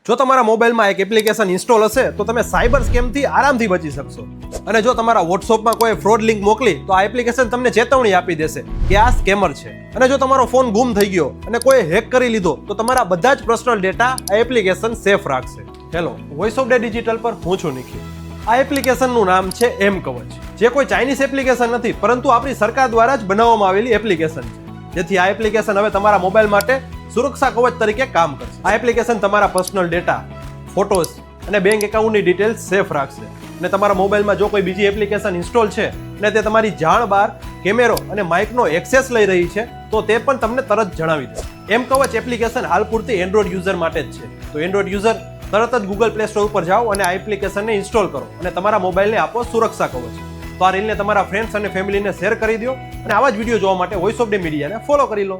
જો તમારા મોબાઈલમાં એક એપ્લિકેશન ઇન્સ્ટોલ હશે તો તમે સાયબર સ્કેમથી આરામથી બચી શકશો. અને જો તમારા વોટ્સઅપમાં કોઈ ફ્રોડ લિંક મોકલી તો આ એપ્લિકેશન તમને ચેતવણી આપી દેશે કે આ સ્કેમર છે. અને જો તમારો ફોન ગુમ થઈ ગયો અને કોઈ હેક કરી લીધો તો તમારા બધા જ પર્સનલ ડેટા આ એપ્લિકેશન સેફ રાખશે. Hello, voice of day digital પર હું છું નિખિલ. આ એપ્લિકેશનનું નામ છે એમ કવચ, જે કોઈ ચાઇનીઝ એપ્લિકેશન નથી પરંતુ આપણી સરકાર દ્વારા જ બનાવવામાં આવેલી એપ્લિકેશન છે. જેથી આ એપ્લિકેશન હવે તમારા મોબાઈલ માટે સુરક્ષા કવચ તરીકે કામ કરશે. આ એપ્લિકેશન તમારા પર્સનલ ડેટા, ફોટોઝ અને બેંક એકાઉન્ટની ડિટેલ્સ સેફ રાખશે. અને તમારા મોબાઈલમાં જો કોઈ બીજી એપ્લિકેશન ઇન્સ્ટોલ છે અને તે તમારી જાણ બહાર કેમેરો અને માઇકનો એક્સેસ લઈ રહી છે તો તે પણ તમને તરત જણાવી દેશે. એમ કવચ એપ્લિકેશન હાલ પૂરતી એન્ડ્રોઇડ યુઝર માટે જ છે. તો એન્ડ્રોઇડ યુઝર તરત જ ગૂગલ પ્લે સ્ટોર ઉપર જાઓ અને આ એપ્લિકેશનને ઇન્સ્ટોલ કરો અને તમારા મોબાઈલને આપો સુરક્ષા કવચ. તો આ રીલને તમારા ફ્રેન્ડ્સ અને ફેમિલીને શેર કરી દો અને આવા જ વિડીયો જોવા માટે વોઇસ ઓફ ડે મીડિયાને ફોલો કરી લો.